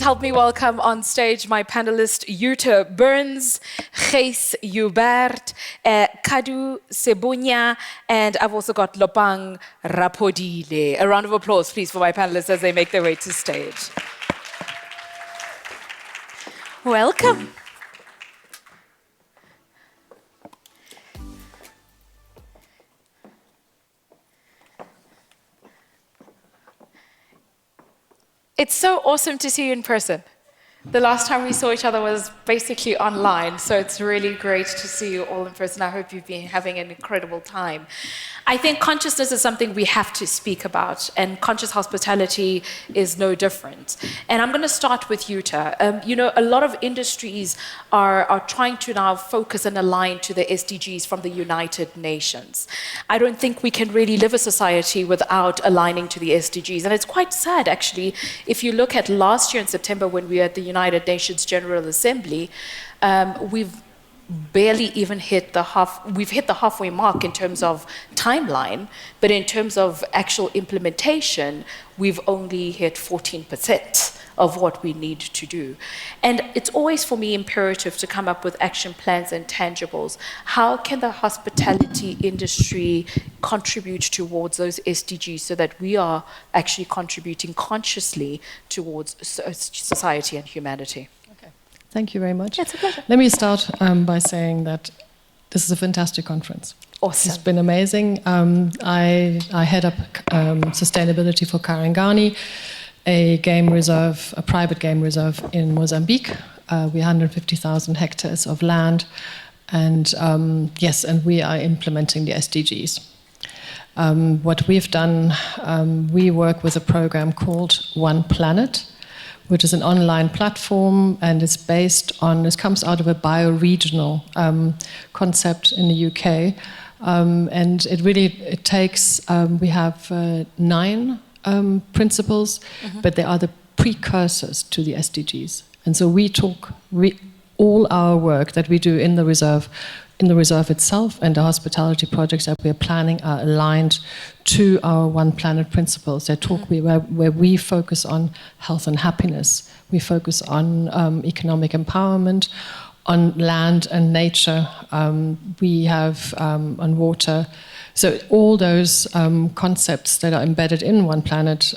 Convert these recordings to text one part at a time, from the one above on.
help me welcome on stage my panelists Jutta Berns, Gys Joubert, Kaddu, Sebunya, and I've also got Lopang Rapodile. A round of applause, please, for my panelists as they make their way to stage. Welcome. It's so awesome to see you in person. The last time we saw each other was basically online, so it's really great to see you all in person. I hope you've been having an incredible time. I think consciousness is something we have to speak about, and conscious hospitality is no different. And I'm going to start with Jutta. You know, a lot of industries are trying to now focus and align to the SDGs from the United Nations. I don't think we can really live a society without aligning to the SDGs. And it's quite sad, actually, if you look at last year in September when we were at the United Nations General Assembly, we've barely even hit the halfway mark in terms of timeline, but in terms of actual implementation, we've only hit 14% of what we need to do. And it's always, for me, imperative to come up with action plans and tangibles. How can the hospitality industry contribute towards those SDGs so that we are actually contributing consciously towards society and humanity? Thank you very much. It's a pleasure. Let me start by saying that this is a fantastic conference. Awesome. It's been amazing. I head up sustainability for Karingani, a game reserve, a private game reserve in Mozambique. We 150,000 hectares of land, and yes, and we are implementing the SDGs. What we've done, we work with a program called One Planet, which is an online platform, and it's based on, it comes out of a bioregional concept in the UK. And it takes, we have 9 principles, but they are the precursors to the SDGs. And so all our work that we do in the reserve itself and the hospitality projects that we're planning are aligned to our One Planet principles. They talk where we focus on health and happiness. We focus on economic empowerment, on land and nature. We have on water. So all those concepts that are embedded in One Planet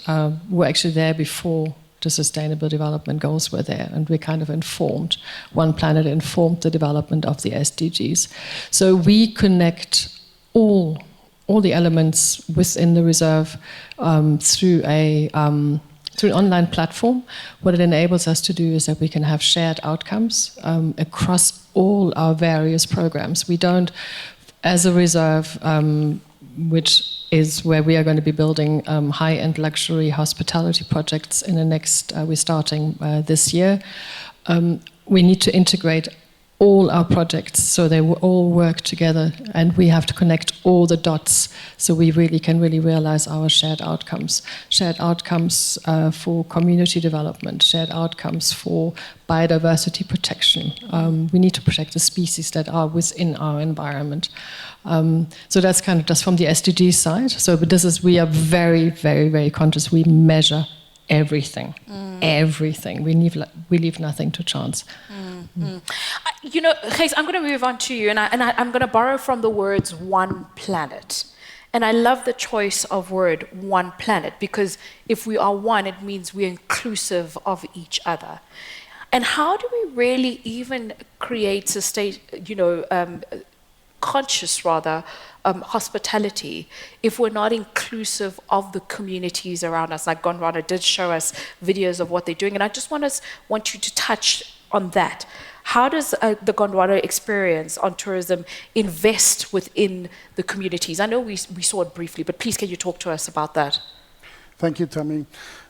were actually there before the Sustainable Development Goals were there, and we kind of informed. One Planet informed the development of the SDGs. So we connect all the elements within the reserve through an online platform. What it enables us to do is that we can have shared outcomes across all our various programs. We don't, as a reserve, which is where we are going to be building high-end luxury hospitality projects in the next, we're starting this year. We need to integrate all our projects so they will all work together, and we have to connect all the dots so we can realize our shared outcomes. Shared outcomes for community development, shared outcomes for biodiversity protection. We need to protect the species that are within our environment. So that's kind of just from the SDG side. So, but we are very, very, very conscious. We measure everything, everything. We leave nothing to chance. You know, Gys, I'm going to move on to you, and I'm going to borrow from the words One Planet. And I love the choice of word One Planet, because if we are one, it means we're inclusive of each other. And how do we really even create conscious hospitality if we're not inclusive of the communities around us? Like Gondwana did show us videos of what they're doing, and I just want you to touch on that. How does the Gondwana experience on tourism invest within the communities? I know we saw it briefly, but please can you talk to us about that? Thank you, Thami.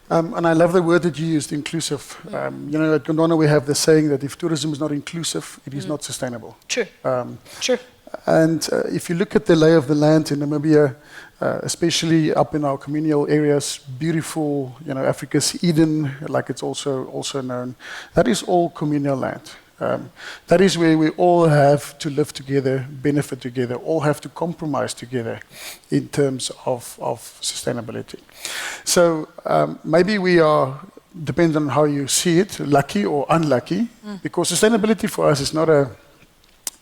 And I love the word that you used, inclusive. You know, at Gondwana we have the saying that if tourism is not inclusive, it is not sustainable. True. True. And if you look at the lay of the land in Namibia, especially up in our communal areas, beautiful, you know, Africa's Eden, like it's also known, that is all communal land. That is where we all have to live together, benefit together, all have to compromise together in terms of sustainability. So maybe we are depends on how you see it, lucky or unlucky, because sustainability for us is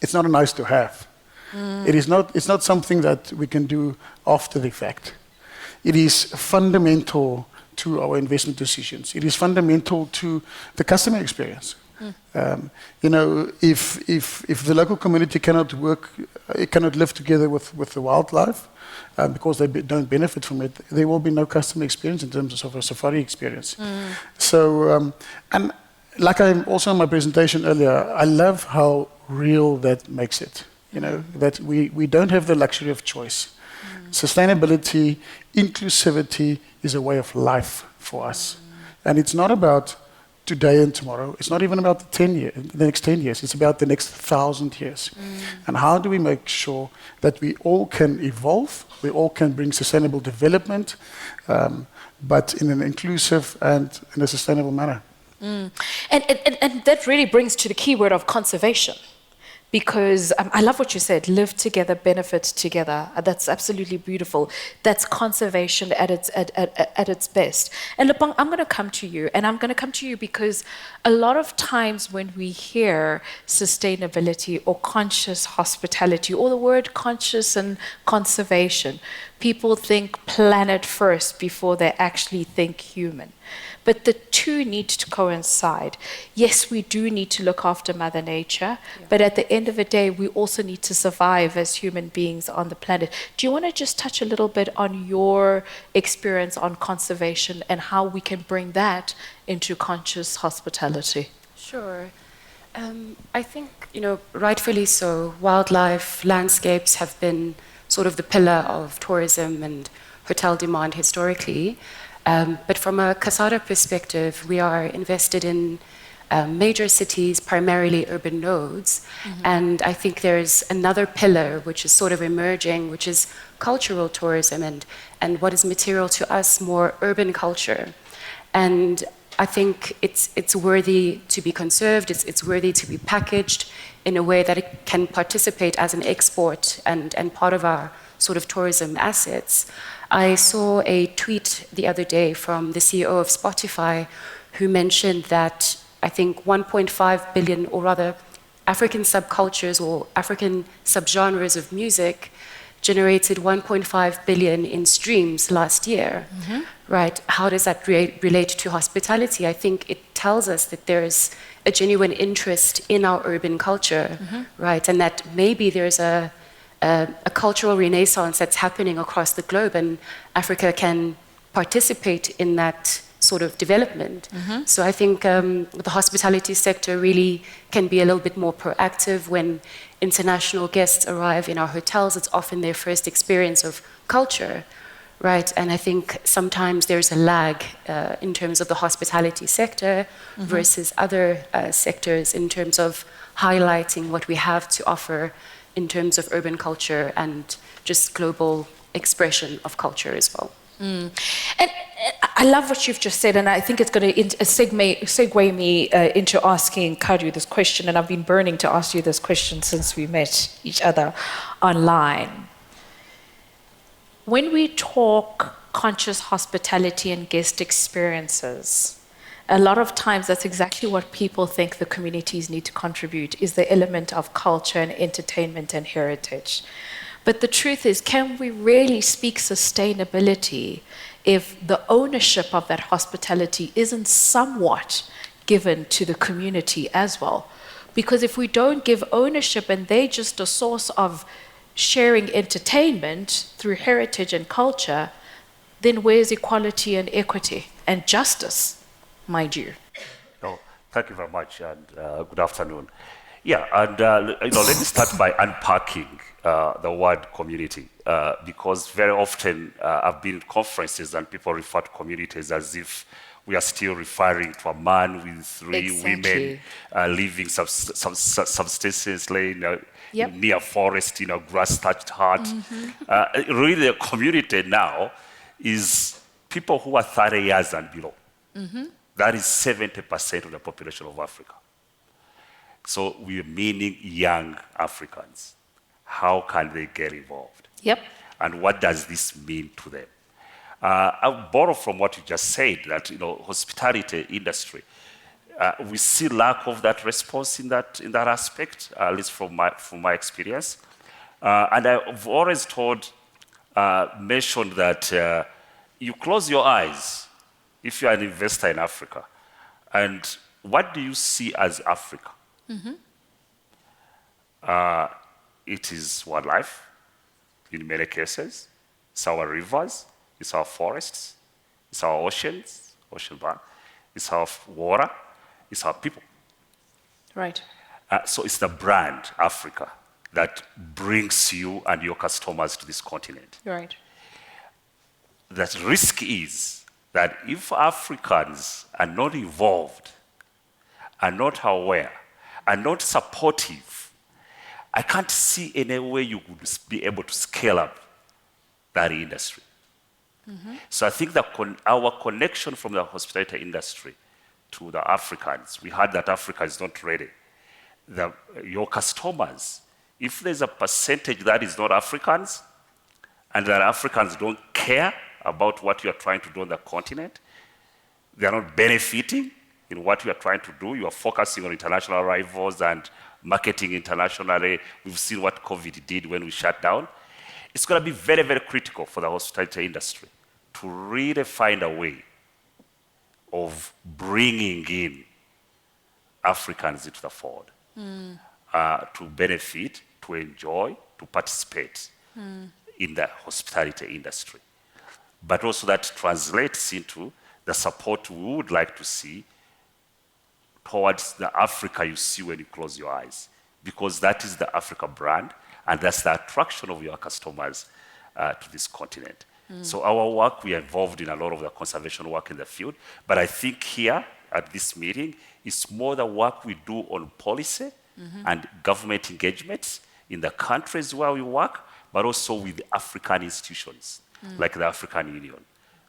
it's not a nice to have. It's not something that we can do after the fact. It is fundamental to our investment decisions. It is fundamental to the customer experience. If the local community cannot live together with the wildlife because they don't benefit from it, there will be no customer experience in terms of a safari experience. So, and like I also in my presentation earlier, I love how real that makes it. That we don't have the luxury of choice. Sustainability, inclusivity is a way of life for us. And it's not about today and tomorrow. It's not even about the next 10 years. It's about the next 1,000 years. And how do we make sure that we all can evolve, we all can bring sustainable development, but in an inclusive and in a sustainable manner. And that really brings to the key word of conservation. Because I love what you said, live together, benefit together. That's absolutely beautiful. That's conservation at its best. And Lopang, I'm going to come to you, and I'm going to come to you because a lot of times when we hear sustainability or conscious hospitality, or the word conscious and conservation, people think planet first before they actually think human. But the two need to coincide. Yes, we do need to look after Mother Nature, but at the end of the day, we also need to survive as human beings on the planet. Do you want to just touch a little bit on your experience on conservation and how we can bring that into conscious hospitality? Sure. I think, rightfully so, wildlife landscapes have been sort of the pillar of tourism and hotel demand historically. But from a Kasada perspective, we are invested in major cities, primarily urban nodes. And I think there's another pillar which is sort of emerging, which is cultural tourism and what is material to us, more urban culture. And I think it's worthy to be conserved, it's worthy to be packaged in a way that it can participate as an export and part of our sort of tourism assets. I saw a tweet the other day from the CEO of Spotify who mentioned that I think 1.5 billion, or rather African subcultures or African subgenres of music generated 1.5 billion in streams last year. Right? How does that relate to hospitality? I think it tells us that there is a genuine interest in our urban culture, right? And that maybe there's a cultural renaissance that's happening across the globe, and Africa can participate in that sort of development. So I think the hospitality sector really can be a little bit more proactive. When international guests arrive in our hotels, it's often their first experience of culture, right? And I think sometimes there's a lag in terms of the hospitality sector versus other sectors in terms of highlighting what we have to offer in terms of urban culture and just global expression of culture as well. And I love what you've just said, and I think it's going to segue me into asking Kaddu this question, and I've been burning to ask you this question since we met each other online. When we talk conscious hospitality and guest experiences, a lot of times that's exactly what people think the communities need to contribute, is the element of culture and entertainment and heritage. But the truth is, can we really speak sustainability if the ownership of that hospitality isn't somewhat given to the community as well? Because if we don't give ownership and they're just a source of sharing entertainment through heritage and culture, then where's equality and equity and justice? Mind you. No, thank you very much, and good afternoon. Yeah, and let me start by unpacking the word community, because very often I've been in conferences and people refer to communities as if we are still referring to a man with three women living subsistently near forest, grass-thatched hut. Really, the community now is people who are 30 years and below. That is 70% of the population of Africa. So we're meaning young Africans. How can they get involved? Yep. And what does this mean to them? I'll borrow from what you just said, that, hospitality industry, we see lack of that response in that aspect, at least from my experience. And I've always mentioned that you close your eyes if you're an investor in Africa, and what do you see as Africa? It is wildlife, in many cases. It's our rivers, it's our forests, it's our oceans, ocean bar, it's our water, it's our people. Right. So it's the brand, Africa, that brings you and your customers to this continent. Right. The risk is that if Africans are not involved, are not aware, are not supportive, I can't see any way you would be able to scale up that industry. So I think that our connection from the hospitality industry to the Africans, we heard that Africa is not ready. Your customers, if there's a percentage that is not Africans, and that Africans don't care about what you are trying to do on the continent, they are not benefiting in what you are trying to do. You are focusing on international rivals and marketing internationally. We've seen what COVID did when we shut down. It's going to be very, very critical for the hospitality industry to really find a way of bringing in Africans into the fold, to benefit, to enjoy, to participate in the hospitality industry. But also that translates into the support we would like to see towards the Africa you see when you close your eyes, because that is the Africa brand, and that's the attraction of your customers to this continent. So our work, we are involved in a lot of the conservation work in the field, but I think here at this meeting, it's more the work we do on policy and government engagements in the countries where we work, but also with African institutions like the African Union,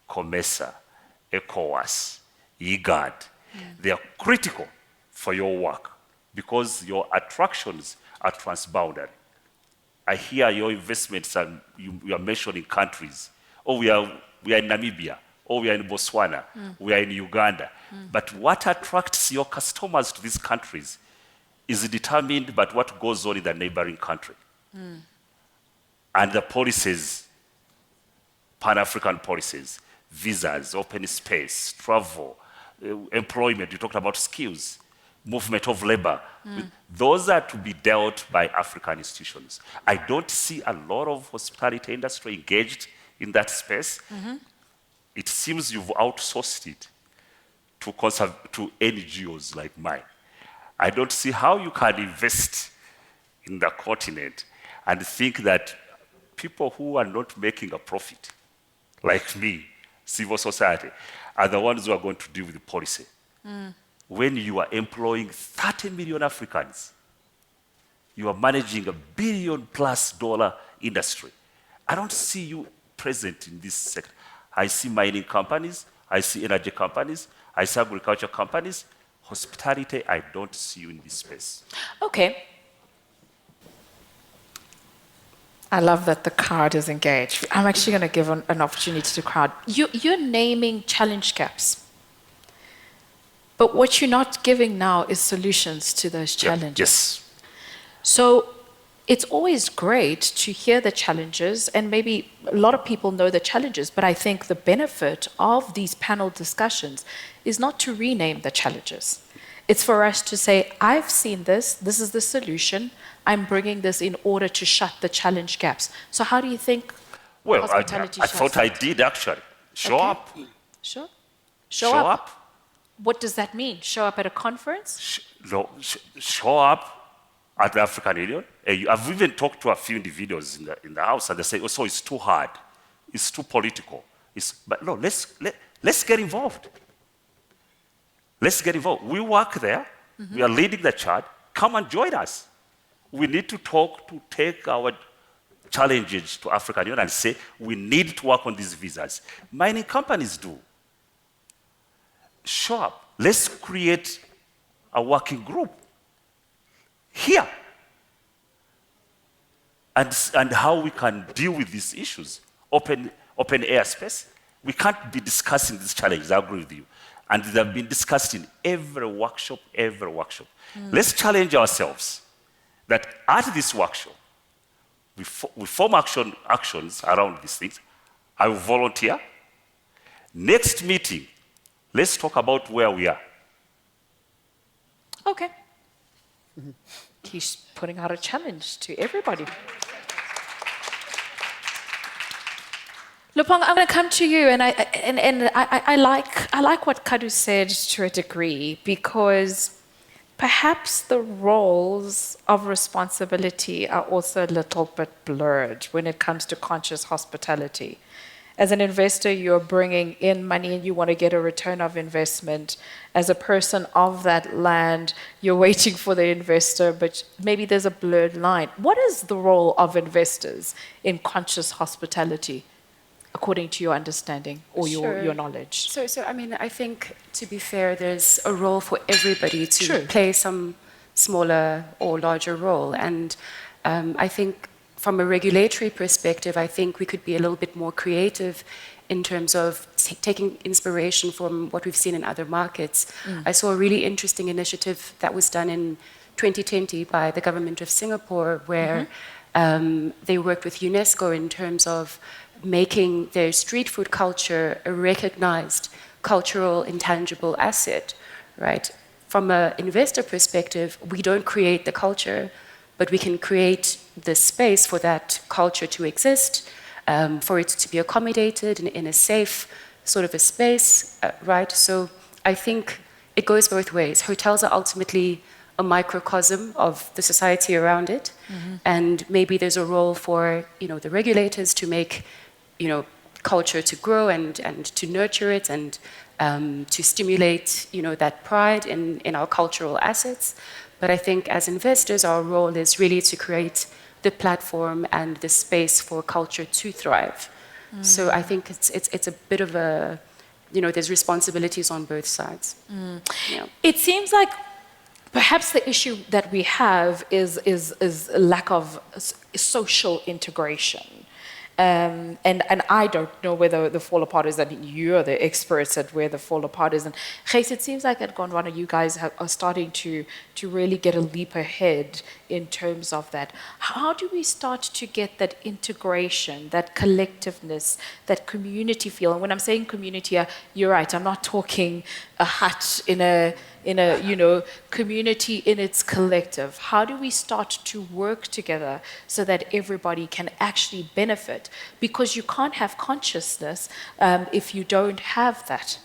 COMESA, ECOWAS, IGAD. They are critical for your work because your attractions are transboundary. I hear your investments, and you are mentioning countries. Oh, we are in Namibia. Oh, we are in Botswana. We are in Uganda. But what attracts your customers to these countries is determined by what goes on in the neighboring country. And the policies, Pan-African policies, visas, open space, travel, employment, you talked about skills, movement of labor. Those are to be dealt by African institutions. I don't see a lot of hospitality industry engaged in that space. It seems you've outsourced it to NGOs like mine. I don't see how you can invest in the continent and think that people who are not making a profit, like me, civil society, are the ones who are going to deal with the policy. When you are employing 30 million Africans, you are managing $1 billion+ industry. I don't see you present in this sector. I see mining companies, I see energy companies, I see agriculture companies. Hospitality, I don't see you in this space. Okay. I love that the crowd is engaged. I'm actually going to give an opportunity to the crowd. You're naming challenge gaps. But what you're not giving now is solutions to those challenges. Yes. So it's always great to hear the challenges, and maybe a lot of people know the challenges, but I think the benefit of these panel discussions is not to rename the challenges. It's for us to say, I've seen this is the solution, I'm bringing this in order to shut the challenge gaps. So how do you think hospitality I thought I did actually. Show up. Sure. Show up. What does that mean? Show up at a conference? Show up at the African Union. I've even talked to a few individuals in the house, and they say, "Oh, so it's too hard, it's too political." But no, let's get involved. Let's get involved. We work there. We are leading the charge. Come and join us. We need to talk to take our challenges to African Union and say we need to work on these visas. Mining companies do. Show up. Let's create a working group here, and how we can deal with these issues. Open airspace, We can't be discussing these challenges, I agree with you. And they have been discussed in every workshop, every workshop. Let's challenge ourselves that at this workshop, we form actions around these things. I will volunteer. Next meeting, let's talk about where we are. Okay. He's putting out a challenge to everybody. Lopang, I'm going to come to you, and I like what Kaddu said to a degree, because perhaps the roles of responsibility are also a little bit blurred when it comes to conscious hospitality. As an investor, you're bringing in money and you want to get a return of investment. As a person of that land, you're waiting for the investor, but maybe there's a blurred line. What is the role of investors in conscious hospitality, according to your understanding or your knowledge? So, I mean, I think, to be fair, there's a role for everybody to play some smaller or larger role. And I think from a regulatory perspective, I think we could be a little bit more creative in terms of taking inspiration from what we've seen in other markets. I saw a really interesting initiative that was done in 2020 by the government of Singapore, where they worked with UNESCO in terms of making their street food culture a recognized cultural intangible asset, right? From an investor perspective, we don't create the culture, but we can create the space for that culture to exist, for it to be accommodated in a safe sort of a space, right? So I think it goes both ways. Hotels are ultimately a microcosm of the society around it, and maybe there's a role for the regulators to make culture to grow and to nurture it and to stimulate that pride in our cultural assets. But I think as investors, our role is really to create the platform and the space for culture to thrive. So I think it's a bit of a, there's responsibilities on both sides. Yeah. It seems like perhaps the issue that we have is a lack of social integration. And I don't know whether the fall apart is that you're the experts at where the fall apart is. And Gys, it seems like at Gondwana you guys are starting to really get a leap ahead in terms of that. How do we start to get that integration, that collectiveness, that community feel? And when I'm saying community, you're right, I'm not talking a hut in a community in its collective. How do we start to work together so that everybody can actually benefit? Because you can't have consciousness if you don't have that.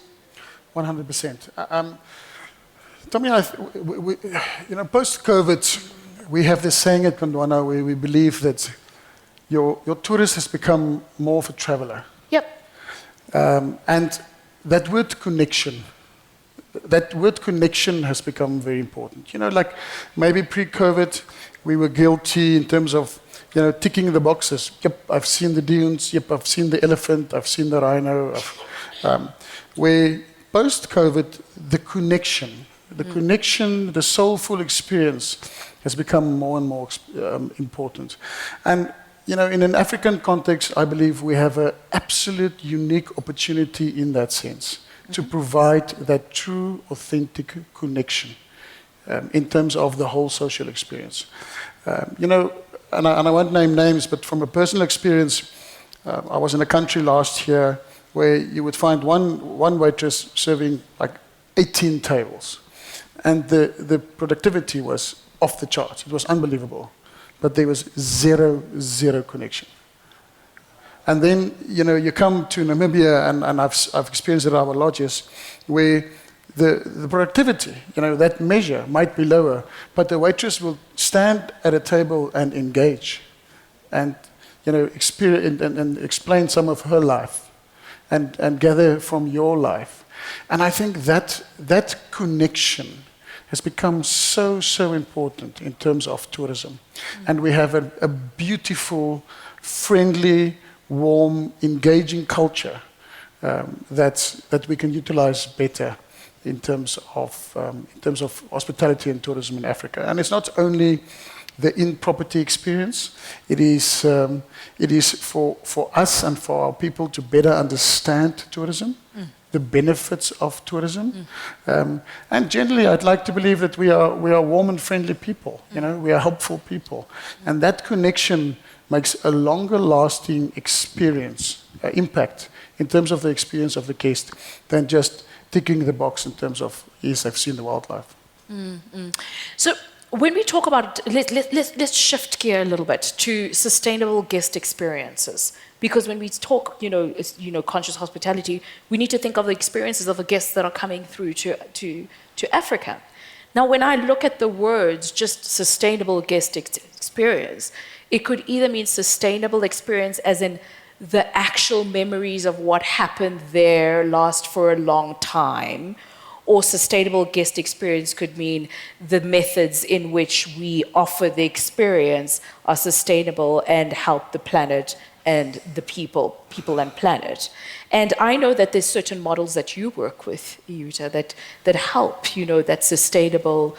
100%. Thami, post-COVID, we have this saying at Gondwana where we believe that your tourist has become more of a traveler. Yep. And that word connection has become very important. Like maybe pre-COVID, we were guilty in terms of, ticking the boxes. Yep, I've seen the dunes. Yep, I've seen the elephant. I've seen the rhino. Where post-COVID, the connection, the soulful experience has become more and more important. And, in an African context, I believe we have an absolute unique opportunity in that sense to provide that true, authentic connection in terms of the whole social experience. And I won't name names, but from a personal experience, I was in a country last year where you would find one waitress serving like 18 tables. And the productivity was off the charts. It was unbelievable. But there was zero connection. And then, you come to Namibia, and I've experienced it at our lodges, where the productivity, that measure might be lower, but the waitress will stand at a table and engage and, experience and explain some of her life and gather from your life. And I think that connection has become so important in terms of tourism. And we have a beautiful, friendly, warm, engaging culture that we can utilize better in terms of hospitality and tourism in Africa. And it's not only the in-property experience. It is for us and for our people to better understand tourism, the benefits of tourism. And generally, I'd like to believe that we are warm and friendly people. We are helpful people. And that connection makes a longer lasting experience, impact in terms of the experience of the guest than just ticking the box in terms of, yes, I've seen the wildlife. So when we talk about, let's shift gear a little bit to sustainable guest experiences. Because when we talk, conscious hospitality, we need to think of the experiences of the guests that are coming through to Africa. Now, when I look at the words, just sustainable guest experience, it could either mean sustainable experience as in the actual memories of what happened there last for a long time, or sustainable guest experience could mean the methods in which we offer the experience are sustainable and help the planet and the people and planet. And I know that there's certain models that you work with, Jutta, that help, that sustainable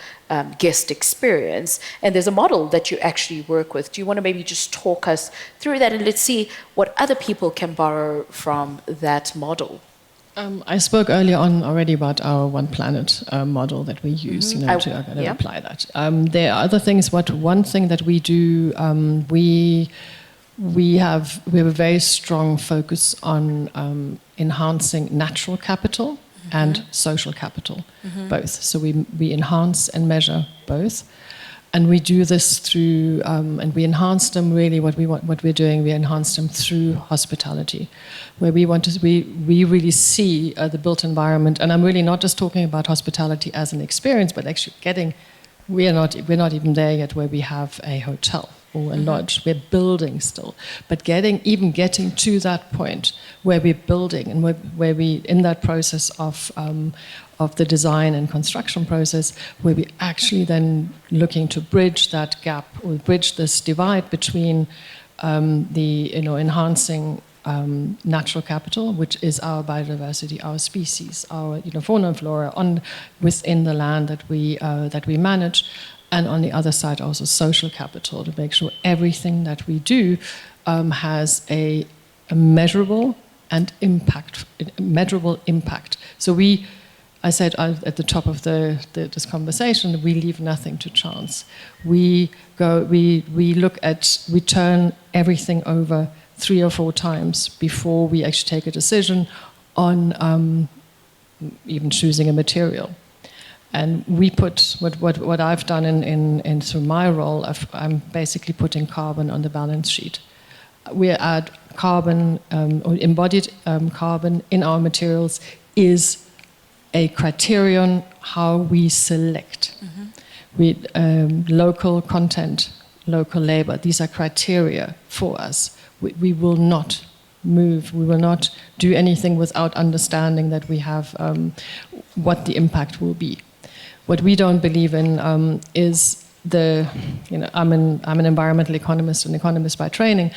guest experience. And there's a model that you actually work with. Do you want to maybe just talk us through that, and let's see what other people can borrow from that model? I spoke earlier on already about our One Planet model that we use, to apply that. There are other things. One thing that we do, we have a very strong focus on enhancing natural capital and social capital, both. So we enhance and measure both. And we do this through, and we enhance them really. What we're doing, we enhance them through hospitality, where we really see the built environment. And I'm really not just talking about hospitality as an experience, but actually we're not even there yet, where we have a hotel or a lodge. We're building still, but getting to that point where we're building and where we in that process of the design and construction process, where we actually then looking to bridge that gap or bridge this divide between enhancing natural capital, which is our biodiversity, our species, our fauna and flora within the land that we manage, and on the other side also social capital, to make sure everything that we do has a measurable impact. So I said at the top of this conversation, we leave nothing to chance. We turn everything over 3 or 4 times before we actually take a decision on even choosing a material. And we put what I've done in through my role, I'm basically putting carbon on the balance sheet. We add carbon or embodied carbon in our materials is a criterion how we select. Local content, local labor, these are criteria for us. We will not move, we will not do anything without understanding that we have what the impact will be. What we don't believe in is I'm an environmental economist, an economist by training.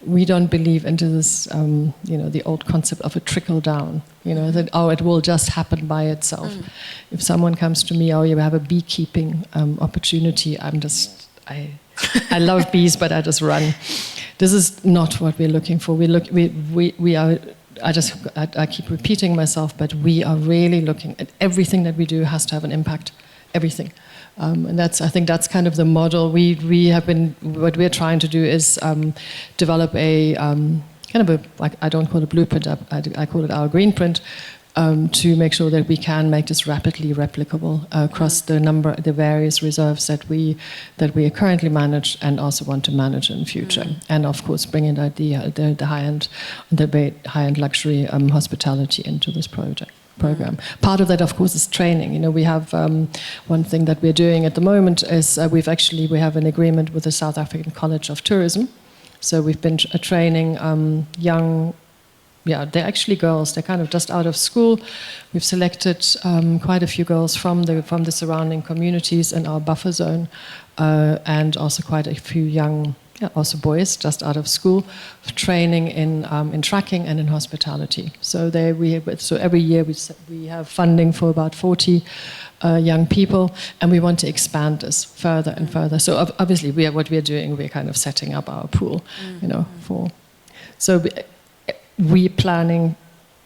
We don't believe into this, the old concept of a trickle down, that, it will just happen by itself. If someone comes to me, you have a beekeeping opportunity, I love bees, but I just run. This is not what we're looking for. We are, I keep repeating myself, but we are really looking at everything that we do has to have an impact, everything. And I think that's kind of the model. What we're trying to do is develop a I don't call it a blueprint, I call it our green print, to make sure that we can make this rapidly replicable across the various reserves that we currently manage and also want to manage in the future. And of course, bring in the high-end luxury hospitality into this program. Part of that, of course, is training. We have one thing that we're doing at the moment is we have an agreement with the South African College of Tourism. So we've been training young. They're actually girls. They're kind of just out of school. We've selected quite a few girls from the surrounding communities in our buffer zone, and also quite a few young, also boys just out of school, training in tracking and in hospitality. So every year we have funding for about 40 young people, and we want to expand this further and further. So obviously, what we are doing, we're kind of setting up our pool, for. So we're planning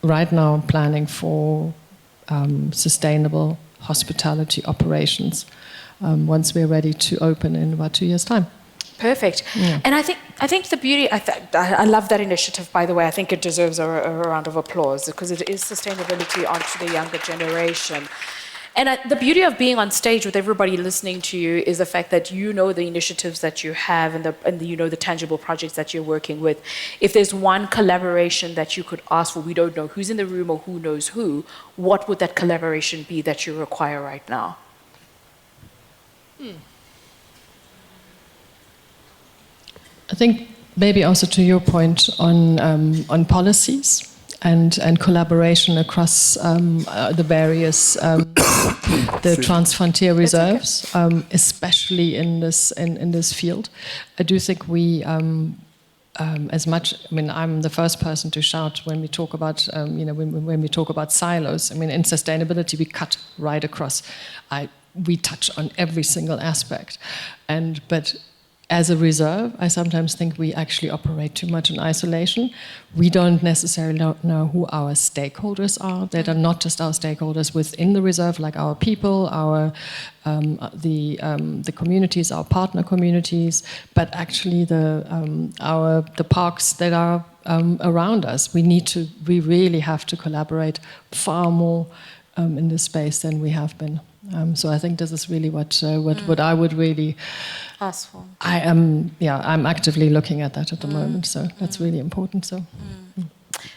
right now, for sustainable hospitality operations once we're ready to open in about 2 years' time. Perfect. Yeah. And I think the beauty, I love that initiative, by the way. I think it deserves a round of applause because it is sustainability onto the younger generation. And the beauty of being on stage with everybody listening to you is the fact that you know the initiatives that you have and you know the tangible projects that you're working with. If there's one collaboration that you could ask for, we don't know who's in the room or who knows who, what would that collaboration be that you require right now? I think maybe also to your point on policies and collaboration across the various the transfrontier reserves, especially in this field. I do think we. As much, I mean, I'm the first person to shout when we talk about, when we talk about silos. I mean, in sustainability, we cut right across. We touch on every single aspect, but as a reserve, I sometimes think we actually operate too much in isolation. We don't necessarily know who our stakeholders are. That are not just our stakeholders within the reserve, like our people, the communities, our partner communities, but actually the parks that are around us. We really have to collaborate far more in this space than we have been. So I think this is really what I would really ask for. I'm actively looking at that at the moment. So that's really important. So,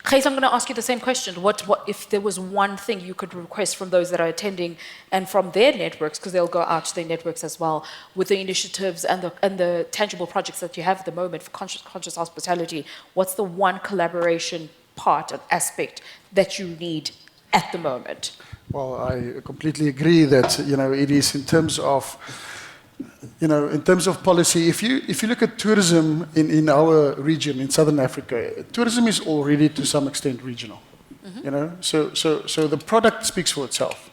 Gys, I'm going to ask you the same question. What if there was one thing you could request from those that are attending and from their networks, because they'll go out to their networks as well, with the initiatives and the tangible projects that you have at the moment for conscious hospitality? What's the one collaboration part and aspect that you need at the moment? Well, I completely agree that it is in terms of policy. If you look at tourism in our region in Southern Africa, tourism is already to some extent regional. So the product speaks for itself.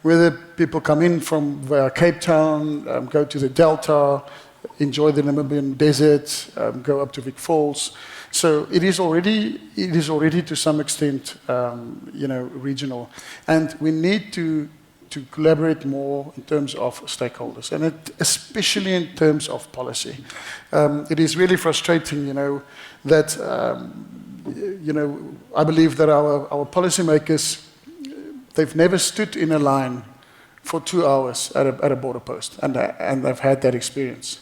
Whether people come in from Cape Town, go to the Delta, enjoy the Namibian desert, go up to Vic Falls. So it is already to some extent, regional, and we need to collaborate more in terms of stakeholders, and especially in terms of policy. It is really frustrating, that I believe that our policymakers, they've never stood in a line for 2 hours at a border post, and they've had that experience.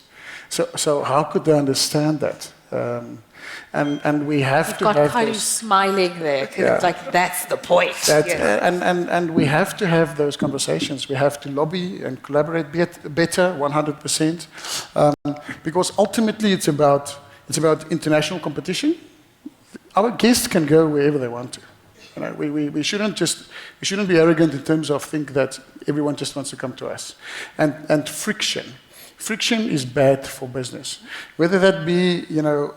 So how could they understand that? And we have to have got Kaddu smiling there, because it's like, that's the point. And we have to have those conversations. We have to lobby and collaborate better, 100%, because ultimately it's about international competition. Our guests can go wherever they want to. We shouldn't be arrogant in terms of think that everyone just wants to come to us. And friction is bad for business, whether that be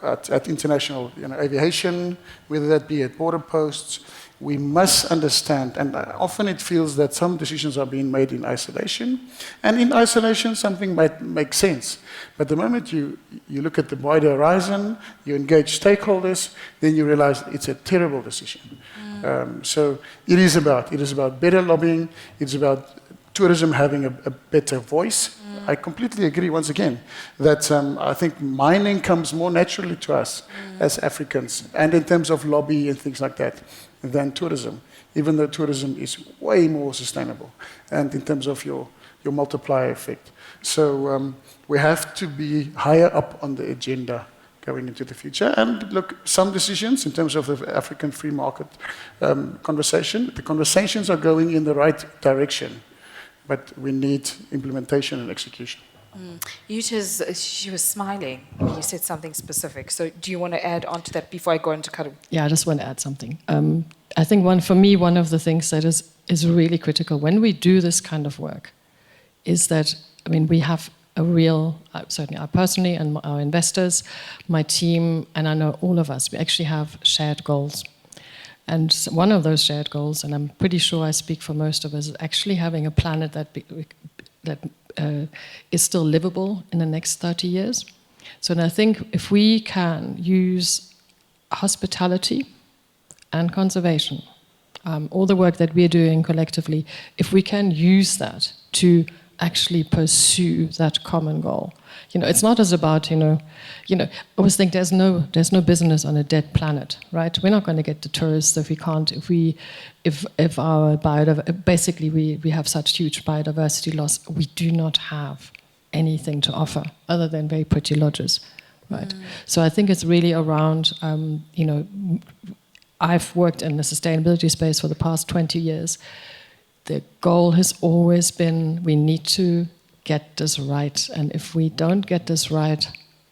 at international aviation, whether that be at border posts. We must understand, and often it feels that some decisions are being made in isolation, and in isolation something might make sense. But the moment you look at the wider horizon, you engage stakeholders, then you realize it's a terrible decision. So it is about better lobbying. It's about tourism having a better voice. I completely agree, once again, that I think mining comes more naturally to us as Africans, and in terms of lobby and things like that, than tourism, even though tourism is way more sustainable, and in terms of your multiplier effect. So we have to be higher up on the agenda going into the future. And look, some decisions in terms of the African free market conversation, the conversations are going in the right direction, but we need implementation and execution. She was smiling when you said something specific. So do you want to add on to that before I go into Kaddu? Yeah, I just want to add something. I think one of the things that is really critical when we do this kind of work is that, we have a real, certainly I personally and our investors, my team, and I know all of us, we actually have shared goals. And one of those shared goals, and I'm pretty sure I speak for most of us, is actually having a planet that is still livable in the next 30 years. So I think if we can use hospitality and conservation, all the work that we're doing collectively, if we can use that to actually pursue that common goal. It's not as about, I always think there's no business on a dead planet, right? We're not going to get the tourists if our basically we have such huge biodiversity loss, we do not have anything to offer other than very pretty lodges, right? So I think it's really around, I've worked in the sustainability space for the past 20 years. The goal has always been, we need to get this right. And if we don't get this right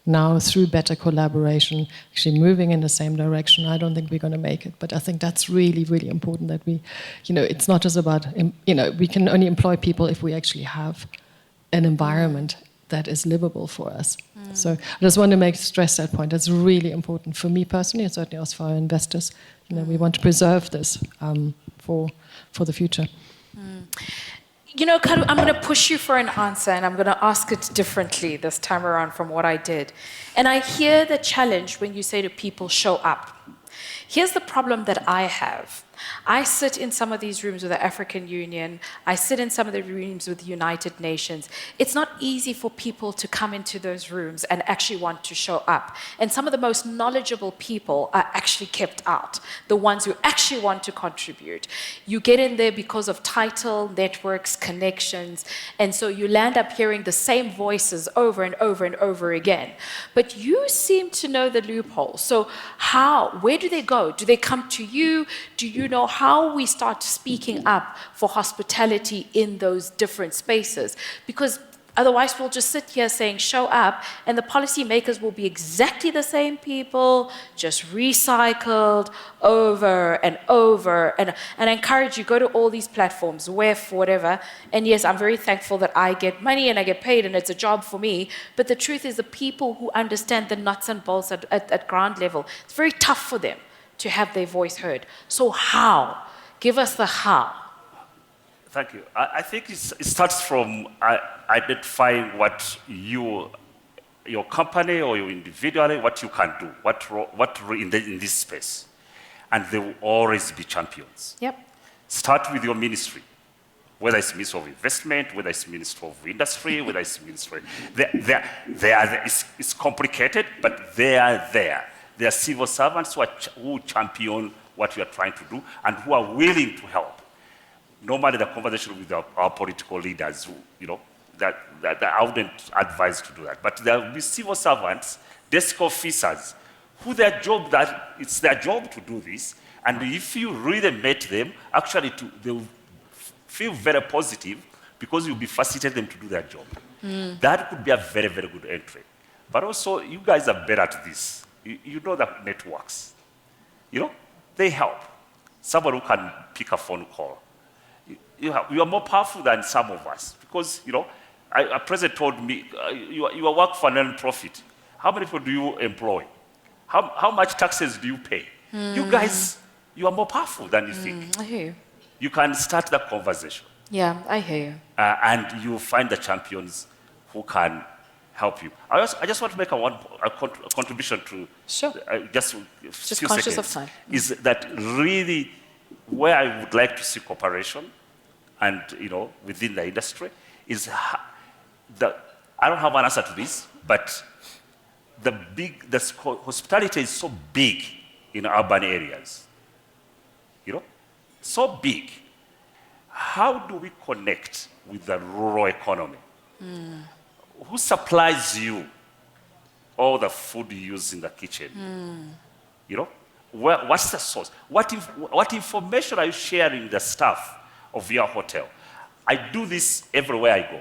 now through better collaboration, actually moving in the same direction, I don't think we're going to make it. But I think that's really, really important that we, it's not just about, we can only employ people if we actually have an environment that is livable for us. So I just want to stress that point. That's really important for me personally, and certainly also for our investors. We want to preserve this for the future. Kaddu, I'm going to push you for an answer, and I'm going to ask it differently this time around from what I did. And I hear the challenge when you say to people, show up. Here's the problem that I have. I sit in some of these rooms with the African Union. I sit in some of the rooms with the United Nations. It's not easy for people to come into those rooms and actually want to show up. And some of the most knowledgeable people are actually kept out, the ones who actually want to contribute. You get in there because of title, networks, connections, and so you land up hearing the same voices over and over and over again. But you seem to know the loopholes. So where do they go? Do they come to you? Do you know how we start speaking up for hospitality in those different spaces? Because otherwise we'll just sit here saying show up, and the policymakers will be exactly the same people, just recycled over and over. And I encourage you, go to all these platforms, WEF, whatever. And yes, I'm very thankful that I get money and I get paid and it's a job for me. But the truth is the people who understand the nuts and bolts at ground level, it's very tough for them to have their voice heard. So how? Give us the how. Thank you. I think it starts from identifying what your company or your individually, what you can do, what in this space. And there will always be champions. Yep. Start with your ministry, whether it's Ministry of Investment, whether it's Ministry of Industry, whether it's Ministry. It's complicated, but they are there. They are civil servants who champion what we are trying to do and who are willing to help. Normally, the conversation with our political leaders, that I wouldn't advise to do that. But there will be civil servants, desk officers, it's their job to do this. And if you really met them, actually, they will feel very positive because you'll be facilitating them to do their job. That could be a very, very good entry. But also, you guys are better at this. You know that networks, they help. Someone who can pick a phone call. You are more powerful than some of us because, a president told me, you work for a non-profit. How many people do you employ? How much taxes do you pay? You guys, you are more powerful than you think. I hear you. You can start that conversation. Yeah, I hear you. And you find the champions who can help you. I just want to make a contribution to sure. Just conscious seconds, of time. Is that really where I would like to see cooperation and within the industry is I don't have an answer to this, but the hospitality is so big in urban areas. So big. How do we connect with the rural economy? Who supplies you all the food you use in the kitchen? What's the source? What information are you sharing with the staff of your hotel? I do this everywhere I go.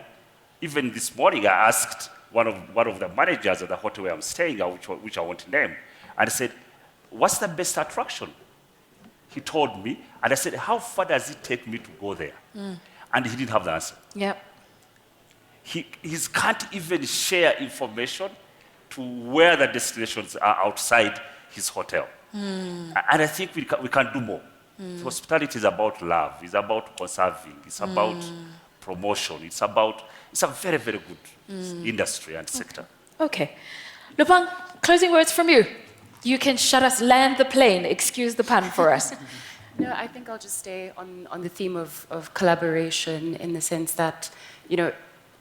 Even this morning, I asked one of the managers of the hotel where I'm staying, which I won't name, and I said, "What's the best attraction?" He told me, and I said, "How far does it take me to go there?" And he didn't have the answer. Yep. He can't even share information to where the destinations are outside his hotel. And I think we can do more. Hospitality is about love, it's about conserving, it's about promotion, it's a very, very good industry and sector. Okay. Lopang, closing words from you. You can shut us, land the plane, excuse the pun for us. No, I think I'll just stay on the theme of collaboration in the sense that,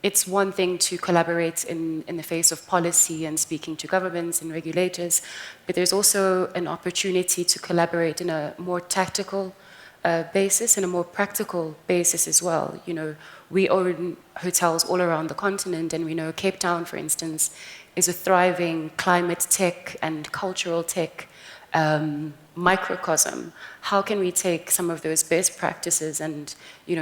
it's one thing to collaborate in the face of policy and speaking to governments and regulators, but there's also an opportunity to collaborate in a more tactical basis and a more practical basis as well. We own hotels all around the continent, and we know Cape Town, for instance, is a thriving climate tech and cultural tech microcosm. How can we take some of those best practices and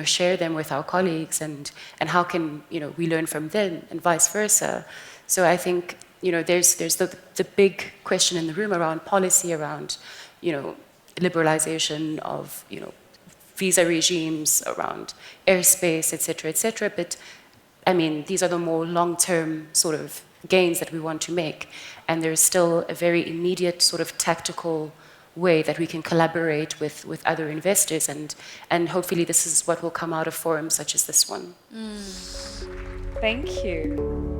share them with our colleagues, and how can we learn from them and vice versa? So I think there's the big question in the room around policy, around liberalization of visa regimes, around airspace, etc., etc. But I mean, these are the more long-term sort of gains that we want to make, and there's still a very immediate sort of tactical way that we can collaborate with other investors, and hopefully this is what will come out of forums such as this one. Thank you.